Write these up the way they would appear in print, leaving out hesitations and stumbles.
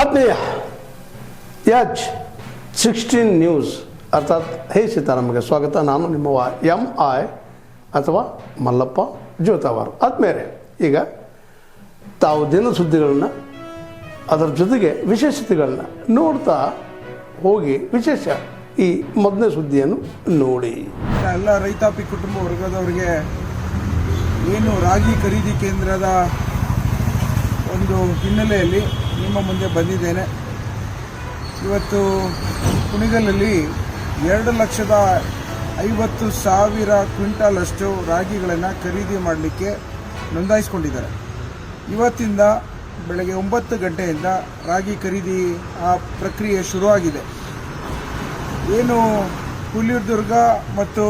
ಆತ್ಮೀಯ H16 news ಅರ್ಥಾತ್ ಹೇ ಸೀತಾರಾಮಗೆ ಸ್ವಾಗತ. ನಾನು ನಿಮ್ಮವ MI ಅಥವಾ ಮಲ್ಲಪ್ಪ ಜೋತಾವಾರು. ಆದ್ಮೇಲೆ ಈಗ ತಾವು ದಿನ ಸುದ್ದಿಗಳನ್ನ ಅದರ ಜೊತೆಗೆ ವಿಶೇಷತೆಗಳನ್ನ ನೋಡ್ತಾ ಹೋಗಿ ವಿಶೇಷ ಈ ಮೊದಲನೇ ಸುದ್ದಿಯನ್ನು ನೋಡಿ. ಎಲ್ಲ ರೈತಾಪಿ ಕುಟುಂಬ ವರ್ಗದವರಿಗೆ ಏನು ರಾಗಿ ಖರೀದಿ ಕೇಂದ್ರದ ಒಂದು ಹಿನ್ನೆಲೆಯಲ್ಲಿ ನಿಮ್ಮ ಮುಂದೆ ಬಂದಿದ್ದೇನೆ. ಇವತ್ತು ಕುಣಿಗಲಲ್ಲಿ 2,50,000 ಕ್ವಿಂಟಾಲಷ್ಟು ರಾಗಿಗಳನ್ನು ಖರೀದಿ ಮಾಡಲಿಕ್ಕೆ ನೋಂದಾಯಿಸಿಕೊಂಡಿದ್ದಾರೆ. ಇವತ್ತಿಂದ ಬೆಳಗ್ಗೆ 9 ಗಂಟೆಯಿಂದ ರಾಗಿ ಖರೀದಿ ಪ್ರಕ್ರಿಯೆ ಶುರುವಾಗಿದೆ. ಏನು ಹುಲಿದುರ್ಗ ಮತ್ತು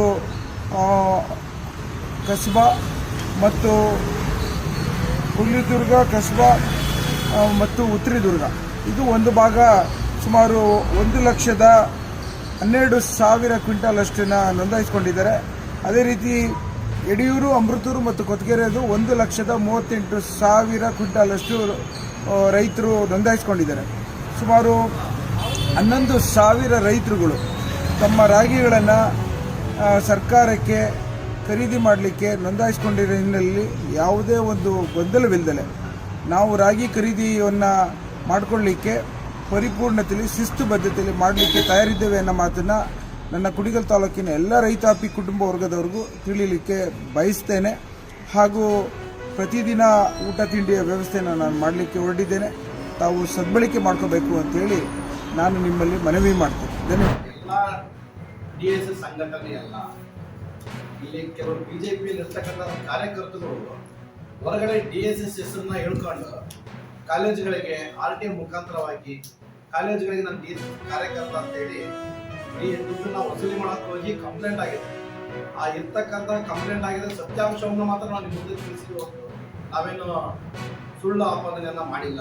ಕಸ್ಬಾ ಮತ್ತು ಹುಲಿದುರ್ಗ ಕಸ್ಬಾ ಮತ್ತು ಉತ್ತರದುರ್ಗ ಇದು ಒಂದು ಭಾಗ ಸುಮಾರು 1,12,000 ಕ್ವಿಂಟಾಲ್ ಅಷ್ಟನ್ನು ನೋಂದಾಯಿಸಿಕೊಂಡಿದ್ದಾರೆ. ಅದೇ ರೀತಿ ಯಡಿಯೂರು, ಅಮೃತೂರು ಮತ್ತು ಕೊತ್ತಗೆರೆದು 1,38,000 ಕ್ವಿಂಟಾಲ್ ಅಷ್ಟು ರೈತರು ನೋಂದಾಯಿಸಿಕೊಂಡಿದ್ದಾರೆ. ಸುಮಾರು 11,000 ರೈತರುಗಳು ತಮ್ಮ ರಾಗಿಗಳನ್ನು ಸರ್ಕಾರಕ್ಕೆ ಖರೀದಿ ಮಾಡಲಿಕ್ಕೆ ನೋಂದಾಯಿಸಿಕೊಂಡಿರೋ ಹಿನ್ನೆಲೆಯಲ್ಲಿ ಯಾವುದೇ ಒಂದು ಗೊಂದಲವಿಲ್ಲದೆ ನಾವು ರಾಗಿ ಖರೀದಿಯನ್ನು ಮಾಡಿಕೊಳ್ಳಲಿಕ್ಕೆ ಪರಿಪೂರ್ಣತೆಯಲ್ಲಿ ಶಿಸ್ತುಬದ್ಧತೆಯಲ್ಲಿ ಮಾಡಲಿಕ್ಕೆ ತಯಾರಿದ್ದೇವೆ ಅನ್ನೋ ಮಾತನ್ನು ನನ್ನ ಕುಣಿಗಲ್ ತಾಲೂಕಿನ ಎಲ್ಲ ರೈತಾಪಿ ಕುಟುಂಬ ವರ್ಗದವರೆಗೂ ತಿಳಿಯಲಿಕ್ಕೆ ಬಯಸ್ತೇನೆ. ಹಾಗೂ ಪ್ರತಿದಿನ ಊಟ ತಿಂಡಿಯ ವ್ಯವಸ್ಥೆಯನ್ನು ನಾನು ಮಾಡಲಿಕ್ಕೆ ಹೊರಟಿದ್ದೇನೆ. ತಾವು ಸದ್ಬಳಕೆ ಮಾಡ್ಕೋಬೇಕು ಅಂತೇಳಿ ನಾನು ನಿಮ್ಮಲ್ಲಿ ಮನವಿ ಮಾಡ್ತೇನೆ. ಧನ್ಯವಾದ. DSS ಸಂಘಟನೆ ಅಲ್ಲ, ಇಲ್ಲಿ ಕೆಲವರು ಬಿಜೆಪಿಯಲ್ಲಿ ಇರ್ತಕ್ಕಂಥ ಕಾರ್ಯಕರ್ತರು ಹೊರಗಡೆ DSS ಹೆಸರನ್ನ ಹೇಳ್ಕೊಂಡು ಕಾಲೇಜುಗಳಿಗೆ RTI ಮುಖಾಂತರವಾಗಿ ಕಾಲೇಜುಗಳಿಗೆ ನಾನು DSS ಕಾರ್ಯಕರ್ತ ಅಂತೇಳಿ ಈ ದುಡ್ಡನ್ನ ವಸೂಲಿ ಮಾಡಕ್ಕೆ ಹೋಗಿ ಕಂಪ್ಲೇಂಟ್ ಆಗಿದೆ. ಆ ಇರ್ತಕ್ಕಂಥ ಕಂಪ್ಲೇಂಟ್ ಆಗಿದೆ ಸತ್ಯಾಂಶವನ್ನು ಮಾತ್ರ ನಾವು ನಿಮ್ಮ ಮುಂದೆ ತಿಳಿಸಿದ್ವಿ. ನಾವೇನು ಸುಳ್ಳು ಆಪಾದನೆಯನ್ನ ಮಾಡಿಲ್ಲ,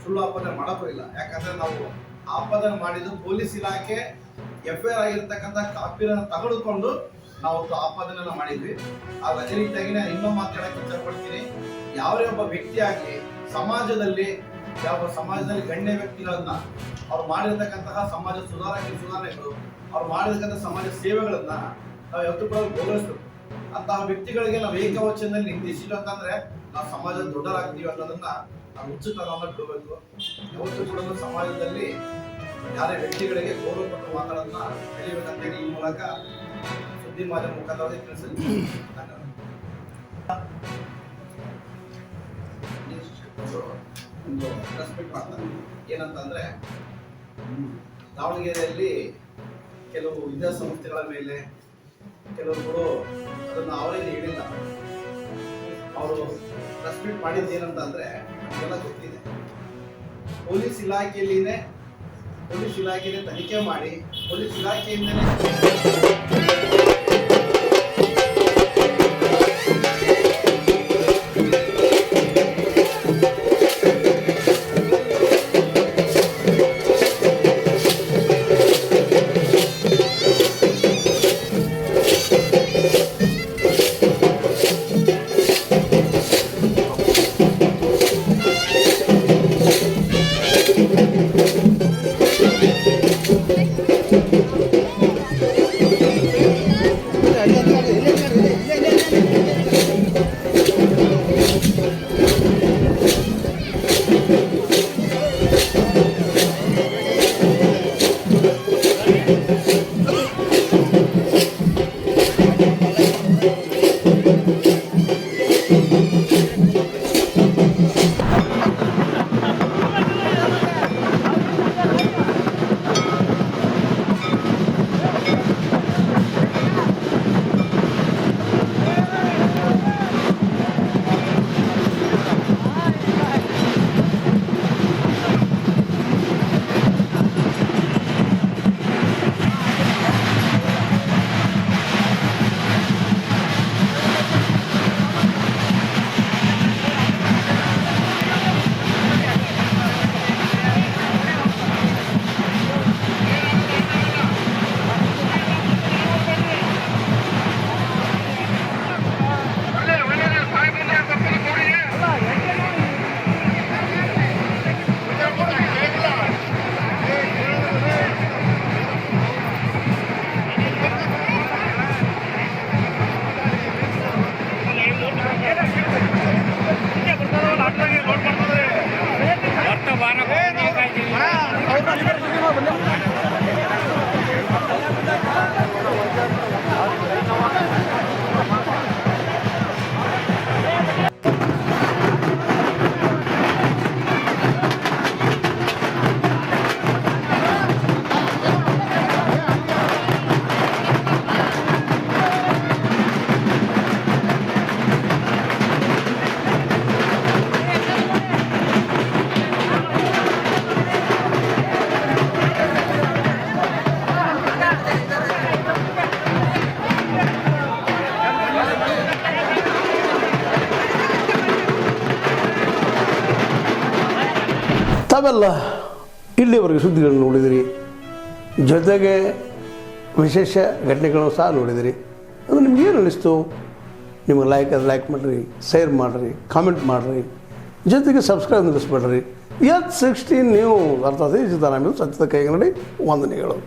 ಸುಳ್ಳು ಆಪಾದನೆ ಮಾಡೋಕ್ಕೂ ಇಲ್ಲ. ಯಾಕಂದ್ರೆ ನಾವು ಆಪಾದನೆ ಮಾಡಿದ್ದು ಪೊಲೀಸ್ ಇಲಾಖೆ FIR ಆಗಿರ್ತಕ್ಕಂಥ ಕಾಪಿಯನ್ನು ತೆಗೆದುಕೊಂಡು ನಾವು ಆಪಾದನೆಯನ್ನ ಮಾಡಿದ್ವಿ. ಅದೇ ರೀತಿಯಾಗಿ ನಾನು ಇನ್ನೂ ಮಾತಾಡಕ್ಕೆ ಇಷ್ಟಪಡ್ತೀನಿ. ಯಾವುದೇ ಒಬ್ಬ ವ್ಯಕ್ತಿ ಆಗಲಿ ಸಮಾಜದಲ್ಲಿ ಗಣ್ಯ ವ್ಯಕ್ತಿಗಳನ್ನ ಅವ್ರು ಮಾಡಿರ್ತಕ್ಕಂತಹ ಸಮಾಜ ಸುಧಾರಣೆಗಳು, ಅವ್ರು ಮಾಡಿರ್ತಕ್ಕಂಥ ಸಮಾಜ ಸೇವೆಗಳನ್ನ ನಾವು ಯಾವತ್ತೂ ಕೂಡ ಗೌರವಿಸ್ಬೇಕು. ಅಂತಹ ವ್ಯಕ್ತಿಗಳಿಗೆ ನಾವು ಏಕವಚನದಲ್ಲಿ ನಿಂದಿಸಿಲ್ಲ ಅಂತಂದ್ರೆ ನಾವು ಸಮಾಜದ ದೊಡ್ಡರಾಗ್ತೀವಿ ಅನ್ನೋದನ್ನ ನಾವು ಹುಚ್ಚುತನವನ್ನ ಬಿಡಬೇಕು. ಯಾವತ್ತೂ ಕೂಡ ಸಮಾಜದಲ್ಲಿ ಯಾರೇ ವ್ಯಕ್ತಿಗಳಿಗೆ ಗೌರವ ಕೊಟ್ಟು ಮಾತಾಡೋದನ್ನ ಕಲಿಬೇಕಂತೇಳಿ ಈ ಮೂಲಕ ಸುದ್ದಿ ಮಾಧ್ಯಮ ಮುಖಾಂತರ ತಿಳಿಸಿದ್ವಿ. ಒಂದು ರೆಸ್ಪೆಕ್ಟ್ ಮಾಡ್ತಾರೆ. ಏನಂತಂದ್ರೆ ದಾವಣಗೆರೆಯಲ್ಲಿ ಕೆಲವು ವಿದ್ಯಾಸಂಸ್ಥೆಗಳ ಮೇಲೆ ಕೆಲವರು ಅದನ್ನು ಅವರೇನು ಹೇಳಿಲ್ಲ. ಅವರು ರೆಸ್ಪೆಕ್ಟ್ ಮಾಡಿದ್ದು ಏನಂತಂದ್ರೆ ನಮಗೆಲ್ಲ ಗೊತ್ತಿದೆ. ಪೊಲೀಸ್ ಇಲಾಖೆಯಲ್ಲಿನೇ ತನಿಖೆ ಮಾಡಿ ಪೊಲೀಸ್ ಇಲಾಖೆಯಿಂದನೇ ತಾವೆಲ್ಲ ಇಲ್ಲಿವರೆಗೆ ಸುದ್ದಿಗಳನ್ನು ನೋಡಿದಿರಿ, ಜೊತೆಗೆ ವಿಶೇಷ ಘಟನೆಗಳನ್ನು ಸಹ ನೋಡಿದಿರಿ. ಅದು ನಿಮ್ಗೆ ಏನು ಅನ್ನಿಸ್ತು? ನಿಮಗೆ ಲೈಕ್ ಮಾಡಿರಿ, ಶೇರ್ ಮಾಡಿರಿ, ಕಾಮೆಂಟ್ ಮಾಡಿರಿ, ಜೊತೆಗೆ ಸಬ್ಸ್ಕ್ರೈಬ್ ನಿಲ್ಲಿಸ್ಬೇಡ್ರಿ. H16 ನ್ಯೂಸ್ ಅರ್ಥಾತ್ ಈ ಸಿದ್ದರಾಮಯ್ಯ ಸತ್ಯದ ಕೈಗನ್ನಡಿ ವಂದನೆಗಳು.